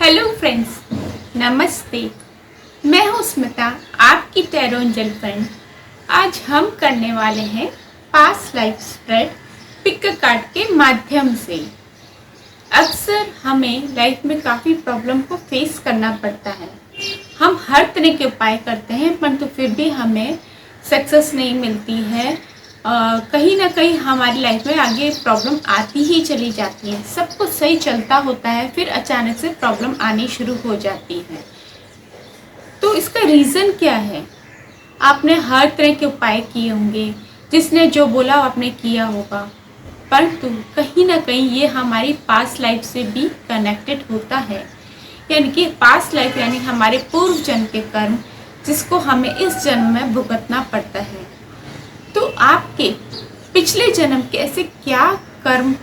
Hello friends, नमस्ते। मैं हूँ स्मिता, आपकी टैरो एंजल फ्रेंड। आज हम करने वाले हैं past life spread pick card के माध्यम से। अक्सर हमें लाइफ में काफ़ी प्रॉब्लम को फेस करना पड़ता है। हम हर तरह के उपाय करते हैं परंतु फिर भी हमें सक्सेस नहीं मिलती है। कहीं ना कहीं हमारी लाइफ में आगे प्रॉब्लम आती ही चली जाती है। सब कुछ सही चलता होता है, फिर अचानक से प्रॉब्लम आनी शुरू हो जाती है। तो इसका रीज़न क्या है? आपने हर तरह के उपाय किए होंगे, जिसने जो बोला आपने किया होगा, परंतु कहीं ना कहीं ये हमारी पास्ट लाइफ से भी कनेक्टेड होता है। यानी कि पास्ट लाइफ यानी हमारे पूर्व जन्म के कर्म, जिसको हमें इस जन्म में भुगतना पड़ता है। तो आपके पिछले जन्म के ऐसे क्या कर्म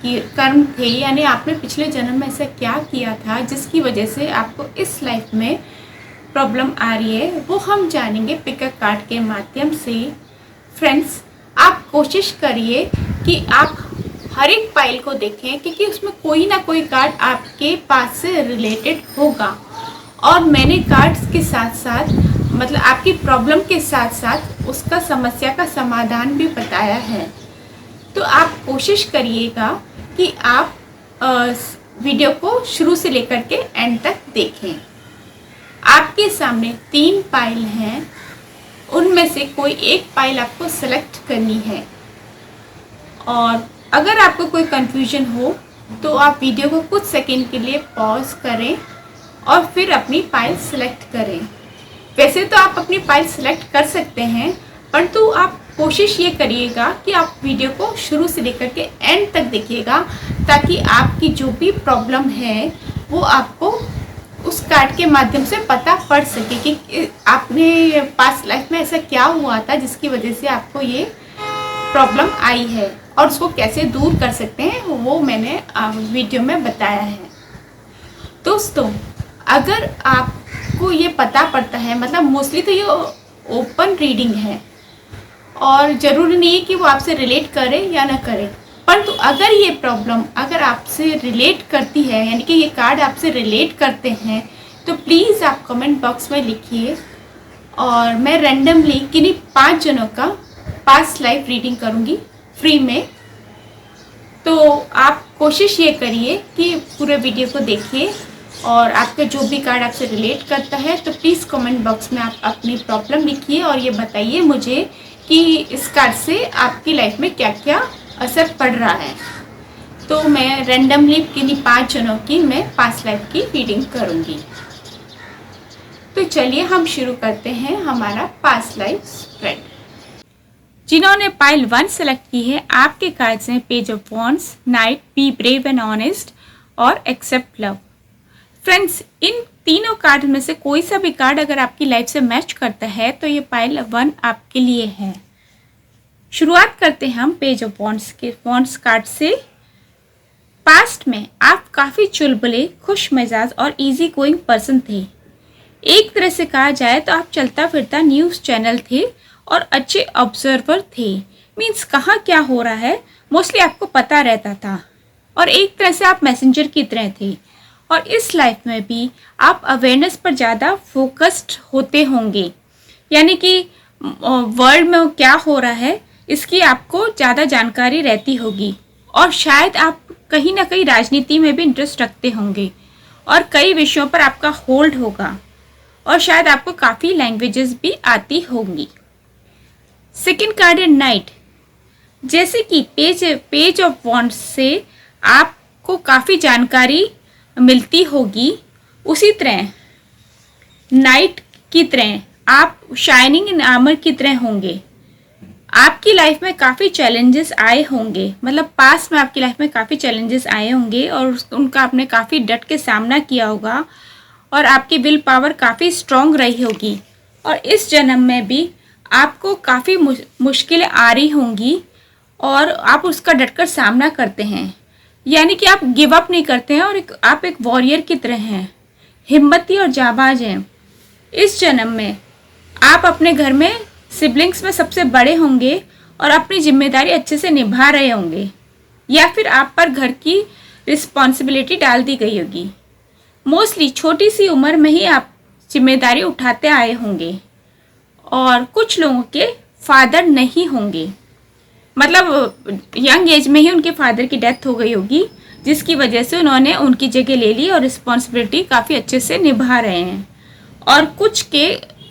थे, यानी आपने पिछले जन्म में ऐसा क्या किया था जिसकी वजह से आपको इस लाइफ में प्रॉब्लम आ रही है, वो हम जानेंगे पिक कार्ड के माध्यम से। फ्रेंड्स, आप कोशिश करिए कि आप हर एक फाइल को देखें, क्योंकि उसमें कोई ना कोई कार्ड आपके पास से रिलेटेड होगा। और मैंने कार्ड्स के साथ साथ मतलब आपकी प्रॉब्लम के साथ साथ उसका समस्या का समाधान भी बताया है। तो आप कोशिश करिएगा कि आप वीडियो को शुरू से लेकर के एंड तक देखें। आपके सामने 3 फाइल हैं, उनमें से कोई एक फाइल आपको सेलेक्ट करनी है। और अगर आपको कोई कंफ्यूजन हो तो आप वीडियो को कुछ सेकंड के लिए पॉज करें और फिर अपनी फाइल सेलेक्ट करें। वैसे तो आप अपनी फाइल सेलेक्ट कर सकते हैं, परंतु आप कोशिश ये करिएगा कि आप वीडियो को शुरू से लेकर के एंड तक देखिएगा, ताकि आपकी जो भी प्रॉब्लम है वो आपको उस कार्ड के माध्यम से पता पड़ सके कि आपने पास्ट लाइफ में ऐसा क्या हुआ था जिसकी वजह से आपको ये प्रॉब्लम आई है, और उसको कैसे दूर कर सकते हैं वो मैंने वीडियो में बताया है। दोस्तों, अगर आपको ये पता पड़ता है, मतलब मोस्टली तो ये ओपन रीडिंग है और ज़रूरी नहीं है कि वो आपसे रिलेट करे या ना करे, परंतु अगर ये प्रॉब्लम अगर आपसे रिलेट करती है, यानी कि ये कार्ड आपसे रिलेट करते हैं, तो प्लीज़ आप कमेंट बॉक्स में लिखिए और मैं रैंडमली किन्हीं 5 जनों का पास्ट लाइफ रीडिंग करूँगी फ्री में। तो आप कोशिश ये करिए कि पूरे वीडियो को देखिए और आपका जो भी कार्ड आपसे रिलेट करता है तो प्लीज़ कमेंट बॉक्स में आप अपनी प्रॉब्लम लिखिए और ये बताइए मुझे कि इस कार्ड से आपकी लाइफ में क्या क्या असर पड़ रहा है। तो मैं रैंडमली किन्हीं 5 जनों की मैं पास्ट लाइफ की रीडिंग करूँगी। तो चलिए हम शुरू करते हैं हमारा पास्ट लाइफ स्प्रेड। जिन्होंने पाइल 1 सेलेक्ट की है, आपके कार्ड्स हैं page of wands, night, be brave and honest और एक्सेप्ट लव। फ्रेंड्स, इन तीनों कार्ड में से कोई सा भी कार्ड अगर आपकी लाइफ से मैच करता है तो ये पाइल 1 आपके लिए है। शुरुआत करते हैं हम पेज ऑफ वॉन्ड्स कार्ड से। पास्ट में आप काफ़ी चुलबुले, खुश मिजाज और इजी गोइंग पर्सन थे। एक तरह से कहा जाए तो आप चलता फिरता न्यूज़ चैनल थे और अच्छे ऑब्जर्वर थे। मीन्स कहाँ क्या हो रहा है मोस्टली आपको पता रहता था, और एक तरह से आप मैसेंजर की तरह थे। और इस लाइफ में भी आप अवेयरनेस पर ज़्यादा फोकस्ड होते होंगे, यानी कि वर्ल्ड में क्या हो रहा है इसकी आपको ज़्यादा जानकारी रहती होगी। और शायद आप कहीं ना कहीं राजनीति में भी इंटरेस्ट रखते होंगे और कई विषयों पर आपका होल्ड होगा, और शायद आपको काफ़ी लैंग्वेजेस भी आती होंगी। सेकेंड कार्ड है नाइट। जैसे कि पेज ऑफ वॉन्ड्स से आपको काफ़ी जानकारी मिलती होगी, उसी तरह नाइट की तरह आप शाइनिंग इन आर्मर की तरह होंगे। आपकी लाइफ में काफ़ी चैलेंजेस आए होंगे, मतलब पास्ट में आपकी लाइफ में काफ़ी चैलेंजेस आए होंगे और उनका आपने काफ़ी डट के सामना किया होगा, और आपकी विल पावर काफ़ी स्ट्रॉन्ग रही होगी। और इस जन्म में भी आपको काफ़ी मुश्किलें आ रही होंगी और आप उसका डटकर सामना करते हैं, यानी कि आप गिव अप नहीं करते हैं और आप एक वॉरियर की तरह हैं, हिम्मती और जाबाज हैं। इस जन्म में आप अपने घर में सिबलिंग्स में सबसे बड़े होंगे और अपनी जिम्मेदारी अच्छे से निभा रहे होंगे, या फिर आप पर घर की रिस्पॉन्सिबिलिटी डाल दी गई होगी। मोस्टली छोटी सी उम्र में ही आप जिम्मेदारी उठाते आए होंगे और कुछ लोगों के फादर नहीं होंगे, मतलब यंग एज में ही उनके फादर की डेथ हो गई होगी, जिसकी वजह से उन्होंने उनकी जगह ले ली और रिस्पॉन्सिबिलिटी काफ़ी अच्छे से निभा रहे हैं। और कुछ के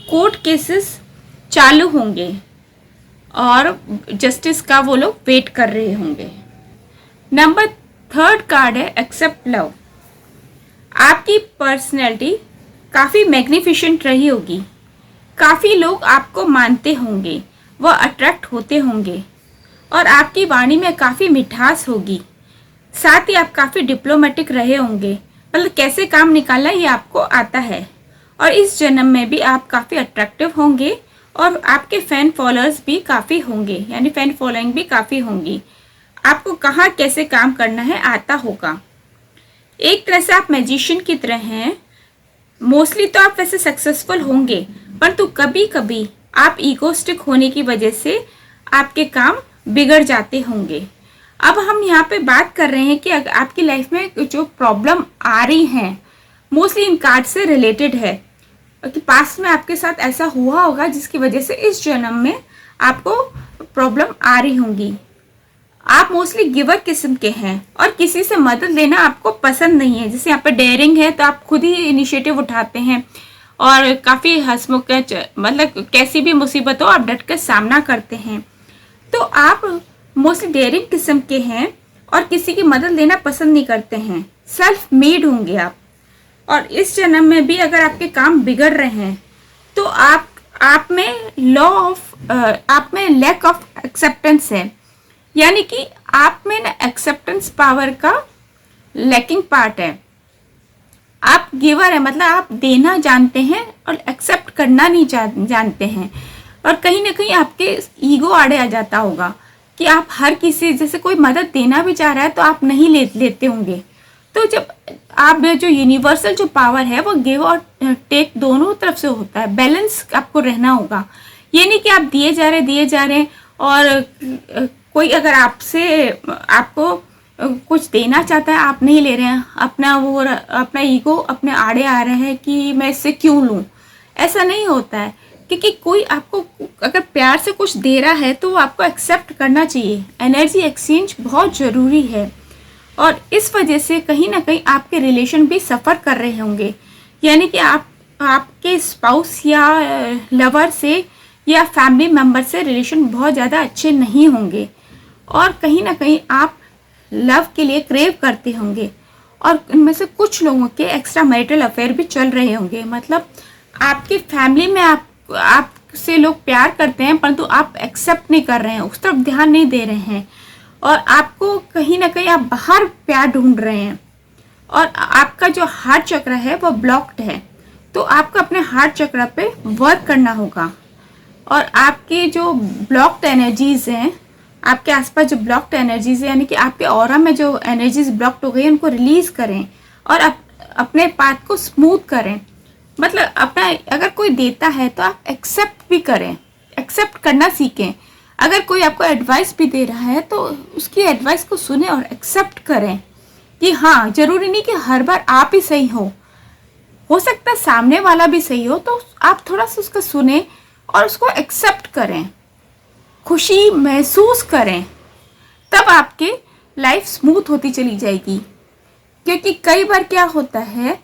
कोर्ट केसेस चालू होंगे और जस्टिस का वो लोग वेट कर रहे होंगे। नंबर 3 कार्ड है एक्सेप्ट लव। आपकी पर्सनैलिटी काफ़ी मैग्निफिशेंट रही होगी, काफ़ी लोग आपको मानते होंगे, वह अट्रैक्ट होते होंगे और आपकी वाणी में काफ़ी मिठास होगी। साथ ही आप काफ़ी डिप्लोमेटिक रहे होंगे, मतलब कैसे काम निकालना ये आपको आता है। और इस जन्म में भी आप काफ़ी अट्रैक्टिव होंगे और आपके फ़ैन फॉलोअर्स भी काफ़ी होंगे, यानी फ़ैन फॉलोइंग भी काफ़ी होंगी। आपको कहाँ कैसे काम करना है आता होगा। एक तरह से आप मैजिशियन की तरह हैं। मोस्टली तो आप वैसे सक्सेसफुल होंगे, परंतु कभी कभी आप ईगोस्टिक होने की वजह से आपके काम बिगड़ जाते होंगे। अब हम यहाँ पे बात कर रहे हैं कि अगर आपकी लाइफ में जो प्रॉब्लम आ रही हैं मोस्टली इन कार्ड से रिलेटेड है कि पास्ट में आपके साथ ऐसा हुआ होगा जिसकी वजह से इस जन्म में आपको प्रॉब्लम आ रही होंगी। आप मोस्टली गिवर किस्म के हैं और किसी से मदद लेना आपको पसंद नहीं है। जैसे यहाँ पे डेयरिंग है तो आप खुद ही इनिशिएटिव उठाते हैं और काफ़ी हंसमुख, मतलब कैसी भी मुसीबत हो आप डट कर सामना करते हैं। तो आप मोस्टली डेयरिंग किस्म के हैं और किसी की मदद लेना पसंद नहीं करते हैं। सेल्फ मेड होंगे आप। और इस जन्म में भी अगर आपके काम बिगड़ रहे हैं तो आप में लैक ऑफ एक्सेप्टेंस है, यानी कि आप में ना एक्सेप्टेंस पावर का लैकिंग पार्ट है। आप गिवर है, मतलब आप देना जानते हैं और एक्सेप्ट करना नहीं जानते हैं। और कहीं ना कहीं आपके ईगो आड़े आ जाता होगा कि आप हर किसी, जैसे कोई मदद देना भी चाह रहा है तो आप नहीं लेते होंगे। तो जब आप जो यूनिवर्सल जो पावर है वो गिव और टेक दोनों तरफ से होता है, बैलेंस आपको रहना होगा। ये नहीं कि आप दिए जा रहे हैं और कोई अगर आपको कुछ देना चाहता है आप नहीं ले रहे हैं, अपना ईगो अपने आड़े आ रहा है कि मैं इससे क्यों लूं। ऐसा नहीं होता है, क्योंकि कोई आपको अगर प्यार से कुछ दे रहा है तो वो आपको एक्सेप्ट करना चाहिए। एनर्जी एक्सचेंज बहुत ज़रूरी है और इस वजह से कहीं ना कहीं आपके रिलेशन भी सफ़र कर रहे होंगे, यानी कि आपके स्पाउस या लवर से या फैमिली मेम्बर से रिलेशन बहुत ज़्यादा अच्छे नहीं होंगे और कहीं ना कहीं आप लव के लिए क्रेव करते होंगे। और इनमें से कुछ लोगों के एक्स्ट्रा मैरिटल अफेयर भी चल रहे होंगे, मतलब आपकी फैमिली में आपसे लोग प्यार करते हैं परंतु आप एक्सेप्ट नहीं कर रहे हैं, उस तरफ ध्यान नहीं दे रहे हैं और आपको कहीं ना कहीं आप बाहर प्यार ढूंढ रहे हैं और आपका जो हार्ट चक्र है वो ब्लॉक्ड है। तो आपको अपने हार्ट चक्र पे वर्क करना होगा और आपके जो ब्लॉक्ड एनर्जीज हैं, आपके आसपास जो ब्लॉक्ड एनर्जीज है, यानी कि आपके ऑरा में जो एनर्जीज ब्लॉक्ड हो गई उनको रिलीज करें और अपने पाथ को स्मूथ करें। मतलब अपना अगर कोई देता है तो आप एक्सेप्ट भी करें, एक्सेप्ट करना सीखें। अगर कोई आपको एडवाइस भी दे रहा है तो उसकी एडवाइस को सुने और एक्सेप्ट करें कि हाँ, जरूरी नहीं कि हर बार आप ही सही हो सकता है सामने वाला भी सही हो, तो आप थोड़ा सा उसका सुने और उसको एक्सेप्ट करें, खुशी महसूस करें, तब आपके लाइफ स्मूथ होती चली जाएगी। क्योंकि कई बार क्या होता है,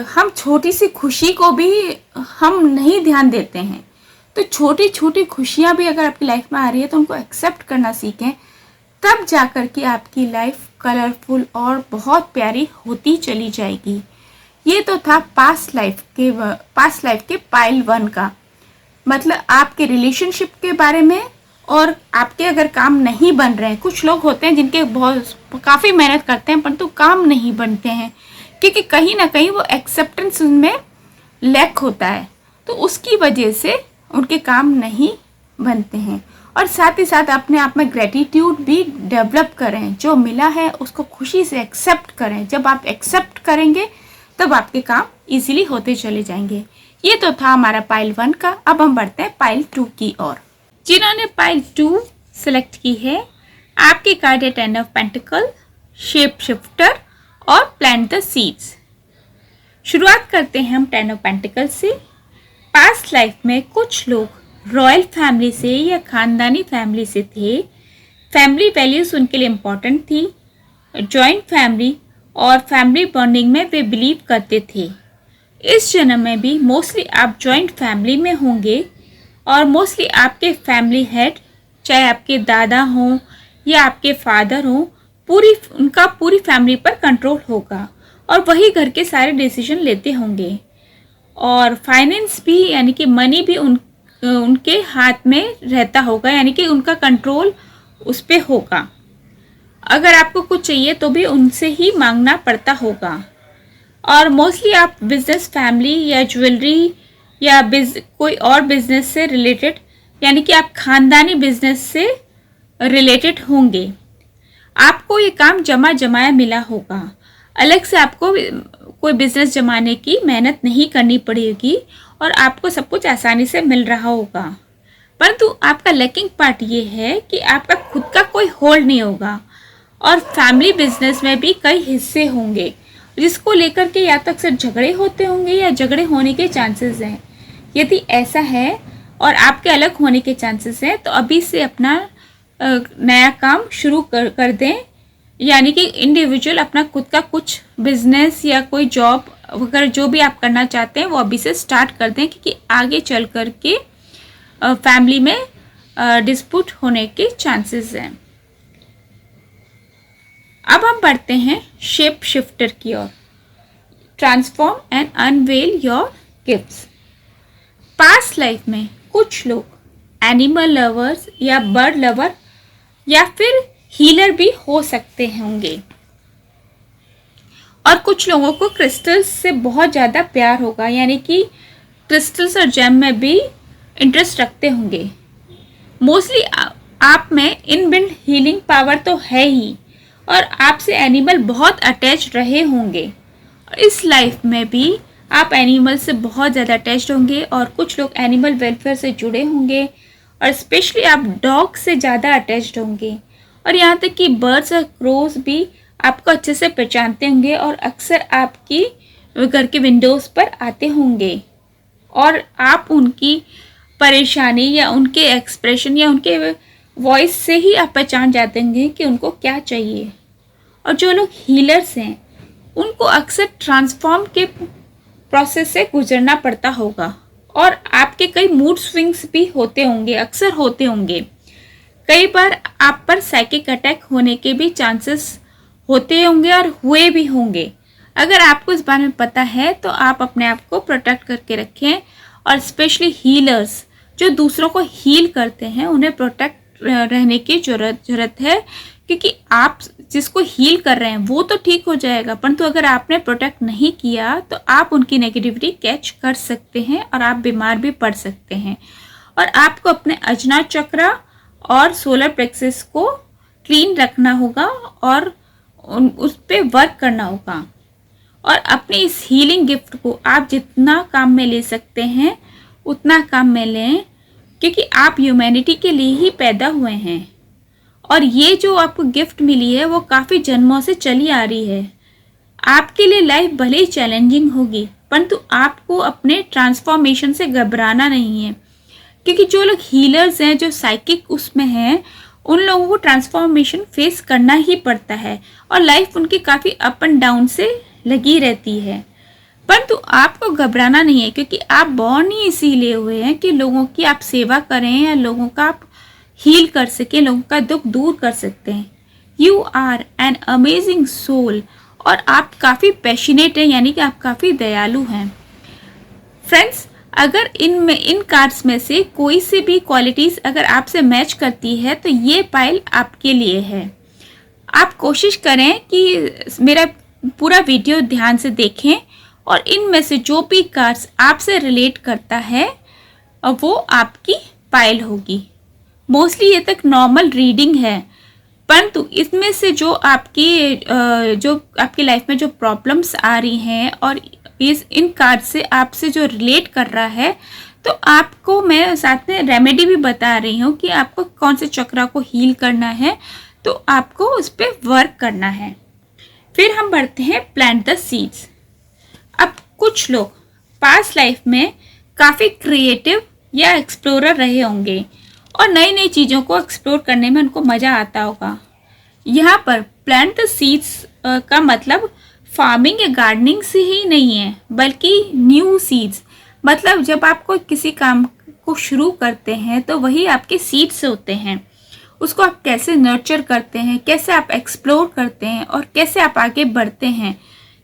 हम छोटी सी खुशी को भी हम नहीं ध्यान देते हैं। तो छोटी छोटी खुशियाँ भी अगर आपकी लाइफ में आ रही है तो उनको एक्सेप्ट करना सीखें, तब जाकर के आपकी लाइफ कलरफुल और बहुत प्यारी होती चली जाएगी। ये तो था पास्ट लाइफ के पाइल 1 का, मतलब आपके रिलेशनशिप के बारे में और आपके अगर काम नहीं बन रहे हैं। कुछ लोग होते हैं जिनके काफ़ी मेहनत करते हैं परंतु काम नहीं बनते हैं क्योंकि कहीं ना कहीं वो एक्सेप्टेंस उनमें लैक होता है, तो उसकी वजह से उनके काम नहीं बनते हैं। और साथ ही साथ अपने आप में ग्रेटिट्यूड भी डेवलप करें, जो मिला है उसको खुशी से एक्सेप्ट करें। जब आप एक्सेप्ट करेंगे तब आपके काम इजीली होते चले जाएंगे। ये तो था हमारा पाइल 1 का। अब हम बढ़ते हैं पाइल 2 की ओर। जिन्होंने पाइल 2 सेलेक्ट की है, आपकी कार्ड है 10 ऑफ पेंटिकल, शेप शिफ्टर और प्लांट द सीड्स। शुरुआत करते हैं हम 10 ऑफ पेंटिकल्स से। पास्ट लाइफ में कुछ लोग रॉयल फैमिली से या खानदानी फैमिली से थे। फैमिली वैल्यूज़ उनके लिए इम्पॉर्टेंट थी। जॉइंट फैमिली और फैमिली बॉन्डिंग में वे बिलीव करते थे। इस जन्म में भी मोस्टली आप जॉइंट फैमिली में होंगे और मोस्टली आपके फैमिली हेड, चाहे आपके दादा हों या आपके फादर हों, उनका पूरी फैमिली पर कंट्रोल होगा और वही घर के सारे डिसीजन लेते होंगे। और फाइनेंस भी यानी कि मनी भी उनके हाथ में रहता होगा, यानी कि उनका कंट्रोल उस पर होगा। अगर आपको कुछ चाहिए तो भी उनसे ही मांगना पड़ता होगा। और मोस्टली आप बिजनेस फैमिली या ज्वेलरी या कोई और बिजनेस से रिलेटेड, यानी कि आप खानदानी बिजनेस से रिलेटेड होंगे। आपको ये काम जमा जमाया मिला होगा। अलग से आपको कोई बिजनेस जमाने की मेहनत नहीं करनी पड़ेगी और आपको सब कुछ आसानी से मिल रहा होगा। परंतु आपका लैकिंग पार्ट ये है कि आपका खुद का कोई होल्ड नहीं होगा और फैमिली बिजनेस में भी कई हिस्से होंगे जिसको लेकर के या तो अक्सर झगड़े होते होंगे या झगड़े होने के चांसेस हैं। यदि ऐसा है और आपके अलग होने के चांसेस हैं तो अभी से अपना नया काम शुरू कर दें, यानी कि इंडिविजुअल अपना खुद का कुछ बिजनेस या कोई जॉब वगैरह जो भी आप करना चाहते हैं वो अभी से स्टार्ट कर दें, क्योंकि आगे चल कर के फैमिली में डिस्प्यूट होने के चांसेस हैं। अब हम बढ़ते हैं शेप शिफ्टर की ओर। Transform and unveil your gifts. Past life में कुछ लोग एनिमल लवर्स या बर्ड लवर या फिर हीलर भी हो सकते होंगे और कुछ लोगों को क्रिस्टल्स से बहुत ज़्यादा प्यार होगा, यानी कि क्रिस्टल्स और जेम में भी इंटरेस्ट रखते होंगे। मोस्टली आप में इनबिल्ट हीलिंग पावर तो है ही और आपसे एनिमल बहुत अटैच रहे होंगे और इस लाइफ में भी आप एनिमल से बहुत ज़्यादा अटैच्ड होंगे और कुछ लोग एनिमल वेलफेयर से जुड़े होंगे और स्पेशली आप डॉग से ज़्यादा अटैच्ड होंगे और यहाँ तक कि बर्ड्स और क्रोज भी आपको अच्छे से पहचानते होंगे और अक्सर आपकी घर के विंडोज़ पर आते होंगे और आप उनकी परेशानी या उनके एक्सप्रेशन या उनके वॉइस से ही आप पहचान जाते होंगे कि उनको क्या चाहिए। और जो लोग हीलर्स हैं उनको अक्सर ट्रांसफॉर्म के प्रोसेस से गुजरना पड़ता होगा और आपके कई मूड स्विंग्स भी होते होंगे, अक्सर होते होंगे। कई बार आप पर साइकिक अटैक होने के भी चांसेस होते होंगे और हुए भी होंगे। अगर आपको इस बारे में पता है तो आप अपने आप को प्रोटेक्ट करके रखें और स्पेशली हीलर्स जो दूसरों को हील करते हैं उन्हें प्रोटेक्ट रहने की ज़रूरत है, क्योंकि आप जिसको हील कर रहे हैं वो तो ठीक हो जाएगा, परंतु अगर आपने प्रोटेक्ट नहीं किया तो आप उनकी नेगेटिविटी कैच कर सकते हैं और आप बीमार भी पड़ सकते हैं। और आपको अपने अजना चक्र और सोलर प्लेक्सस को क्लीन रखना होगा और उस पर वर्क करना होगा और अपने इस हीलिंग गिफ्ट को आप जितना काम में ले सकते हैं उतना काम में लें, क्योंकि आप ह्यूमैनिटी के लिए ही पैदा हुए हैं और ये जो आपको गिफ्ट मिली है वो काफ़ी जन्मों से चली आ रही है। आपके लिए लाइफ भले ही चैलेंजिंग होगी परंतु आपको अपने ट्रांसफॉर्मेशन से घबराना नहीं है, क्योंकि जो लोग हीलर्स हैं, जो साइकिक उसमें हैं, उन लोगों को ट्रांसफॉर्मेशन फेस करना ही पड़ता है और लाइफ उनकी काफ़ी अप एंड डाउन से लगी रहती है। परंतु आपको घबराना नहीं है, क्योंकि आप बॉर्न ही इसीलिए हुए हैं कि लोगों की आप सेवा करें या लोगों का आप हील कर सकें, लोगों का दुख दूर कर सकते हैं। You are an amazing soul और आप काफ़ी पैशनेट हैं, यानी कि आप काफ़ी दयालु हैं। फ्रेंड्स, अगर इन कार्ड्स में से कोई से भी क्वालिटीज़ अगर आपसे मैच करती है तो ये पाइल आपके लिए है। आप कोशिश करें कि मेरा पूरा वीडियो ध्यान से देखें और इनमें से जो भी कार्ड्स आपसे रिलेट करता है वो आपकी पाइल होगी। मोस्टली ये तक नॉर्मल रीडिंग है, परंतु इसमें से जो आपकी लाइफ में जो प्रॉब्लम्स आ रही हैं और इन कार्ड से आपसे जो रिलेट कर रहा है, तो आपको मैं साथ में रेमेडी भी बता रही हूँ कि आपको कौन से चक्रा को हील करना है, तो आपको उस पर वर्क करना है। फिर हम बढ़ते हैं प्लांट द सीड्स। अब कुछ लोग पास्ट लाइफ में काफ़ी क्रिएटिव या एक्सप्लोरर रहे होंगे और नई नई चीज़ों को एक्सप्लोर करने में उनको मज़ा आता होगा। यहाँ पर प्लांट द सीड्स का मतलब फार्मिंग या गार्डनिंग से ही नहीं है, बल्कि न्यू सीड्स, मतलब जब आप कोई किसी काम को शुरू करते हैं तो वही आपके सीड्स होते हैं। उसको आप कैसे नर्चर करते हैं, कैसे आप एक्सप्लोर करते हैं और कैसे आप आगे बढ़ते हैं,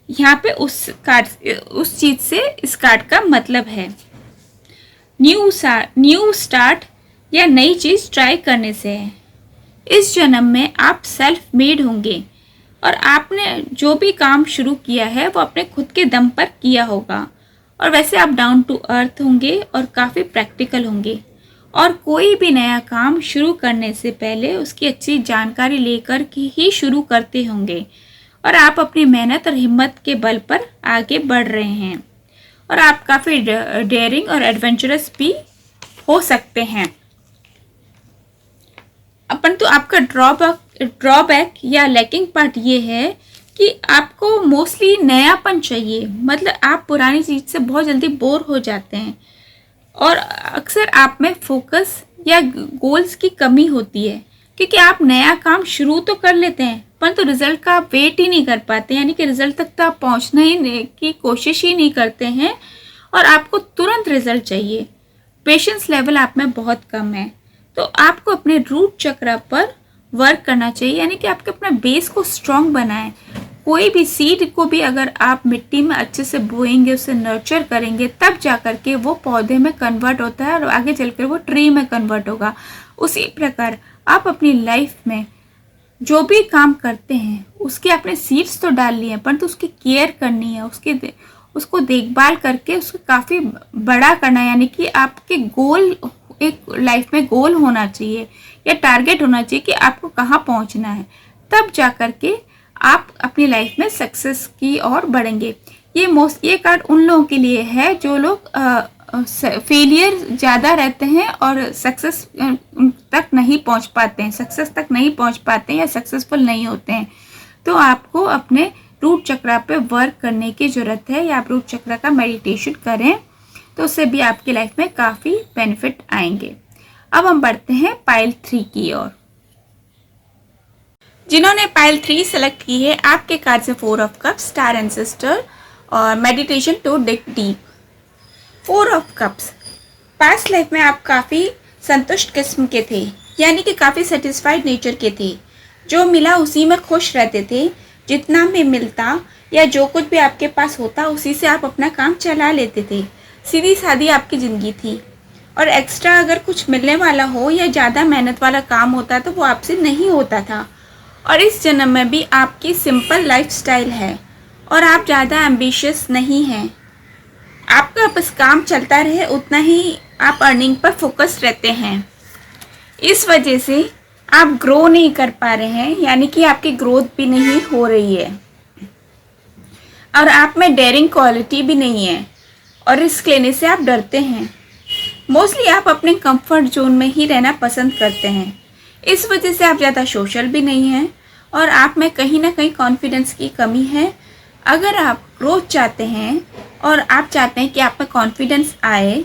यहाँ पे उस चीज़ से इस कार्ड का मतलब है। न्यू स्टार्ट या नई चीज़ ट्राई करने से है। इस जन्म में आप सेल्फ मेड होंगे और आपने जो भी काम शुरू किया है वो अपने खुद के दम पर किया होगा, और वैसे आप डाउन टू अर्थ होंगे और काफ़ी प्रैक्टिकल होंगे, और कोई भी नया काम शुरू करने से पहले उसकी अच्छी जानकारी लेकर ही शुरू करते होंगे, और आप अपनी मेहनत और हिम्मत के बल पर आगे बढ़ रहे हैं, और आप काफ़ी डेयरिंग और एडवेंचरस भी हो सकते हैं। अपन तो आपका ड्रॉबैक या लैकिंग पार्ट ये है कि आपको मोस्टली नयापन चाहिए, मतलब आप पुरानी चीज़ से बहुत जल्दी बोर हो जाते हैं, और अक्सर आप में फोकस या गोल्स की कमी होती है, क्योंकि आप नया काम शुरू तो कर लेते हैं परंतु रिजल्ट का आप वेट ही नहीं कर पाते, यानी कि रिजल्ट तक तो आप पहुंचने ही की कोशिश ही नहीं करते हैं, और आपको तुरंत रिजल्ट चाहिए। पेशेंस लेवल आप में बहुत कम है, तो आपको अपने रूट चक्र पर वर्क करना चाहिए, यानी कि आपके अपना बेस को स्ट्रॉन्ग बनाएं। कोई भी सीड को भी अगर आप मिट्टी में अच्छे से बोएंगे, उसे नर्चर करेंगे, तब जा कर के वो पौधे में कन्वर्ट होता है और आगे चलकर वो ट्री में कन्वर्ट होगा। उसी प्रकार आप अपनी लाइफ में जो भी काम करते हैं उसके अपने सीड्स तो डाल लिए हैं, परंतु उसकी केयर करनी है, उसको देखभाल करके उसको काफ़ी बड़ा करना है, यानी कि आपके गोल, एक लाइफ में गोल होना चाहिए या टारगेट होना चाहिए कि आपको कहाँ पहुँचना है, तब जा कर के आप अपनी लाइफ में सक्सेस की ओर बढ़ेंगे। ये कार्ड उन लोगों के लिए है जो लोग फेलियर ज़्यादा रहते हैं और सक्सेस तक नहीं पहुंच पाते हैं या सक्सेसफुल नहीं होते हैं। तो आपको अपने रूट चक्र पे वर्क करने की ज़रूरत है, या आप रूट चक्र का मेडिटेशन करें तो उससे भी आपकी लाइफ में काफ़ी बेनिफिट आएंगे। अब हम बढ़ते हैं पाइल 3 की ओर। जिन्होंने पाइल 3 सेलेक्ट की है, आपके कार्ड से 4 ऑफ कप्स, स्टार एंसेस्टर और meditation to dig deep. 4 of cups, past life में आप काफ़ी संतुष्ट किस्म के थे, यानी कि काफ़ी सेटिस्फाइड नेचर के थे, जो मिला उसी में खुश रहते थे। जितना भी मिलता या जो कुछ भी आपके पास होता उसी से आप अपना काम चला लेते थे। सीधी सादी आपकी ज़िंदगी थी, और एक्स्ट्रा अगर कुछ मिलने वाला हो या ज़्यादा मेहनत वाला काम होता तो वो आपसे नहीं होता था। और इस जन्म में भी आपकी सिंपल लाइफस्टाइल है और आप ज़्यादा एम्बिशियस नहीं हैं। आपका बस काम चलता रहे, उतना ही आप अर्निंग पर फोकस रहते हैं। इस वजह से आप ग्रो नहीं कर पा रहे हैं, यानी कि आपकी ग्रोथ भी नहीं हो रही है, और आप में डेयरिंग क्वालिटी भी नहीं है, और रिस्क लेने से आप डरते हैं। मोस्टली आप अपने कंफर्ट जोन में ही रहना पसंद करते हैं। इस वजह से आप ज़्यादा सोशल भी नहीं हैं, और आप में कहीं ना कहीं कॉन्फिडेंस की कमी है। अगर आप ग्रोथ चाहते हैं और आप चाहते हैं कि आप में कॉन्फिडेंस आए,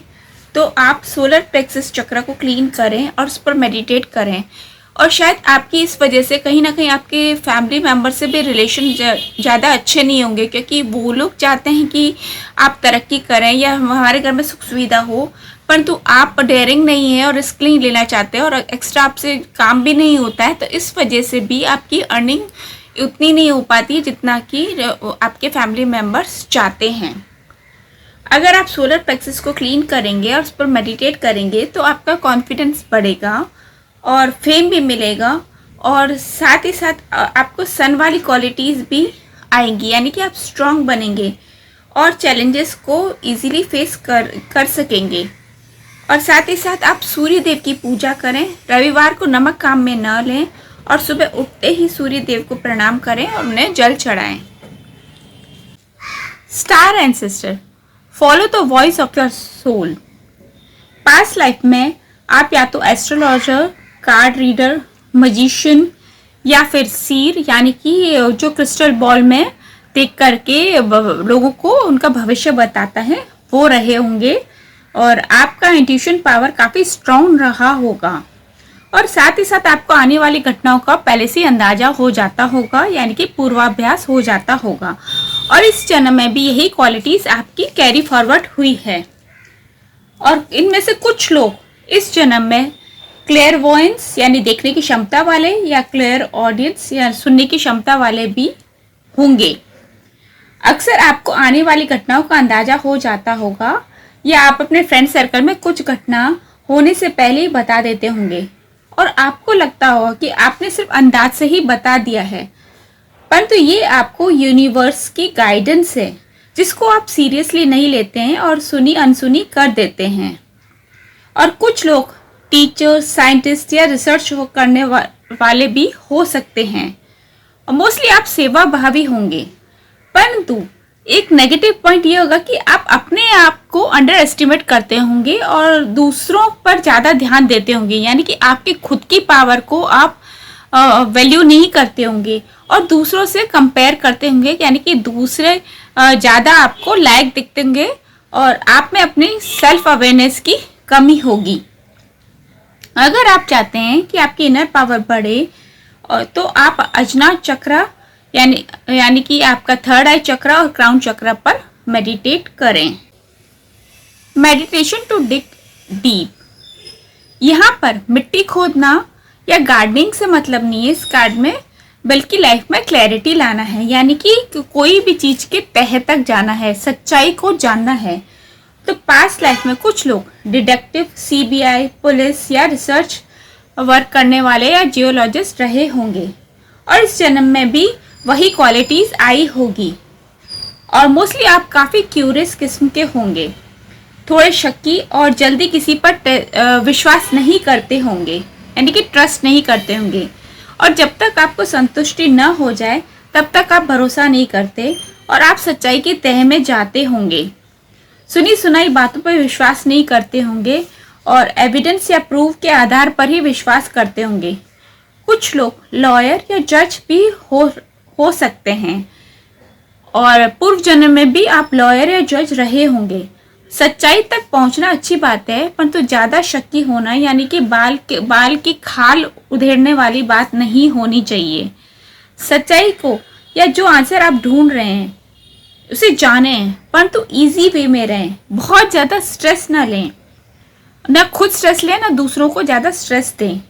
तो आप सोलर प्लेक्सस चक्र को क्लीन करें और उस पर मेडिटेट करें। और शायद आपकी इस वजह से कहीं ना कहीं आपके फैमिली मेम्बर से भी रिलेशन ज़्यादा अच्छे नहीं होंगे, क्योंकि वो लोग चाहते हैं कि आप तरक्की करें या हमारे घर में सुख सुविधा हो, परंतु आप डेयरिंग नहीं है और रिस्क नहीं लेना चाहते और एक्स्ट्रा आपसे काम भी नहीं होता है, तो इस वजह से भी आपकी अर्निंग उतनी नहीं हो पाती है जितना कि आपके फैमिली मेम्बर्स चाहते हैं। अगर आप सोलर प्लेक्सस को क्लीन करेंगे और उस पर मेडिटेट करेंगे तो आपका कॉन्फिडेंस बढ़ेगा और फेम भी मिलेगा, और साथ ही साथ आपको सन वाली क्वालिटीज़ भी आएंगी, यानी कि आप स्ट्रॉन्ग बनेंगे और चैलेंजेस को इजीली फेस कर सकेंगे। और साथ ही साथ आप सूर्य देव की पूजा करें, रविवार को नमक काम में न लें, और सुबह उठते ही सूर्य देव को प्रणाम करें और उन्हें जल चढ़ाएं। Star ancestor, follow the voice of your soul. Past life में आप या तो एस्ट्रोलॉजर, कार्ड रीडर, मजिशियन या फिर सीर, यानी कि जो क्रिस्टल बॉल में देख करके लोगों को उनका भविष्य बताता है वो रहे होंगे, और आपका इंट्यूशन पावर काफ़ी स्ट्रॉन्ग रहा होगा। और साथ ही साथ आपको आने वाली घटनाओं का पहले से अंदाजा हो जाता होगा, यानी कि पूर्वाभ्यास हो जाता होगा। और इस जन्म में भी यही क्वालिटीज आपकी कैरी फॉरवर्ड हुई है। और इनमें से कुछ लोग इस जन्म में क्लेयरवॉयंस यानी देखने की क्षमता वाले, या क्लियर ऑडियंस या सुनने की क्षमता वाले भी होंगे। अक्सर आपको आने वाली घटनाओं का अंदाजा हो जाता होगा, या आप अपने फ्रेंड सर्कल में कुछ घटना होने से पहले ही बता देते होंगे, और आपको लगता होगा कि आपने सिर्फ अंदाज से ही बता दिया है, परंतु ये आपको यूनिवर्स की गाइडेंस है जिसको आप सीरियसली नहीं लेते हैं और सुनी अनसुनी कर देते हैं। और कुछ लोग टीचर, साइंटिस्ट या रिसर्च करने वाले भी हो सकते हैं, और मोस्टली आप सेवा भावी होंगे। परंतु एक नेगेटिव पॉइंट ये होगा कि आप अपने आप को अंडर एस्टिमेट करते होंगे और दूसरों पर ज़्यादा ध्यान देते होंगे, यानी कि आपकी खुद की पावर को आप वैल्यू नहीं करते होंगे और दूसरों से कंपेयर करते होंगे, यानी कि दूसरे ज़्यादा आपको लायक दिखते होंगे और आप में अपनी सेल्फ अवेयरनेस की कमी होगी। अगर आप चाहते हैं कि आपकी इनर पावर बढ़े तो आप अजना चक्र यानी कि आपका थर्ड आई चक्र और क्राउन चक्र पर मेडिटेट करें। मेडिटेशन टू डिग डीप, यहाँ पर मिट्टी खोदना या गार्डनिंग से मतलब नहीं है इस कार्ड में, बल्कि लाइफ में क्लैरिटी लाना है, यानी कि कोई भी चीज़ के तह तक जाना है, सच्चाई को जानना है। तो पास्ट लाइफ में कुछ लोग डिटेक्टिव, सीबीआई, पुलिस या रिसर्च वर्क करने वाले या जियोलॉजिस्ट रहे होंगे, और इस जन्म में भी वही क्वालिटीज़ आई होगी। और मोस्टली आप काफ़ी क्यूरियस किस्म के होंगे, थोड़े शक्की और जल्दी किसी पर विश्वास नहीं करते होंगे, यानी कि ट्रस्ट नहीं करते होंगे। और जब तक आपको संतुष्टि न हो जाए तब तक आप भरोसा नहीं करते और आप सच्चाई की तह में जाते होंगे। सुनी सुनाई बातों पर विश्वास नहीं करते होंगे और एविडेंस या प्रूफ के आधार पर ही विश्वास करते होंगे। कुछ लोग लॉयर या जज भी हो सकते हैं, और पूर्व जन्म में भी आप लॉयर या जज रहे होंगे। सच्चाई तक पहुंचना अच्छी बात है, परंतु ज़्यादा शक्की होना, यानी कि बाल की खाल उधेड़ने वाली बात नहीं होनी चाहिए। सच्चाई को या जो आंसर आप ढूंढ रहे हैं उसे जानें, परंतु इजी वे में रहें। बहुत ज़्यादा स्ट्रेस ना लें, ना खुद स्ट्रेस लें ना दूसरों को ज़्यादा स्ट्रेस दें।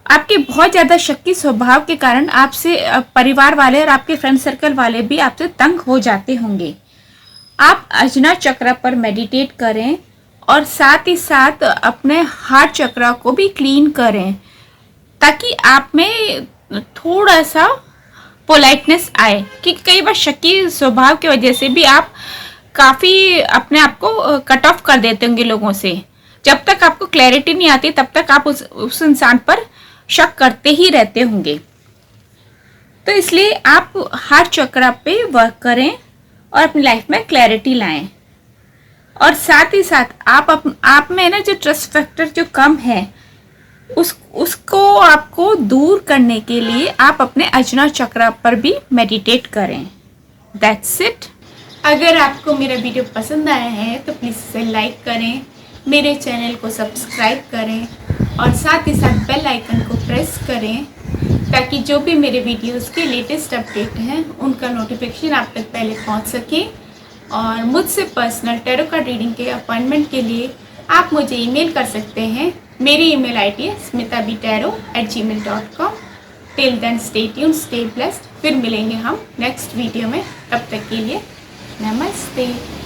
आपके बहुत ज़्यादा शक्की स्वभाव के कारण आपसे परिवार वाले और आपके फ्रेंड सर्कल वाले भी आपसे तंग हो जाते होंगे। आप अजना चक्र पर मेडिटेट करें और साथ ही साथ अपने हार्ट चक्र को भी क्लीन करें, ताकि आप में थोड़ा सा पोलाइटनेस आए। कि कई बार शक्की स्वभाव की वजह से भी आप काफ़ी अपने आप को कट ऑफ कर देते होंगे लोगों से। जब तक आपको क्लैरिटी नहीं आती तब तक आप उस इंसान पर शक करते ही रहते होंगे। तो इसलिए आप हार्ट चक्र पे वर्क करें और अपनी लाइफ में क्लैरिटी लाएं। और साथ ही साथ आप में ना जो ट्रस्ट फैक्टर जो कम है उसको आपको दूर करने के लिए आप अपने अजना चक्र पर भी मेडिटेट करें। That's it. अगर आपको मेरा वीडियो पसंद आया है तो प्लीज़ इसे लाइक करें, मेरे चैनल को सब्सक्राइब करें और साथ ही साथ बेल आइकन को प्रेस करें, ताकि जो भी मेरे वीडियोस के लेटेस्ट अपडेट हैं उनका नोटिफिकेशन आप तक पहले पहुंच सके। और मुझसे पर्सनल टैरो कार्ड रीडिंग के अपॉइंटमेंट के लिए आप मुझे ईमेल कर सकते हैं। मेरी ईमेल आईडी है smita.b.tarot@gmail.com। Till then stay tuned, stay blessed. फिर मिलेंगे हम नेक्स्ट वीडियो में, तब तक के लिए नमस्ते।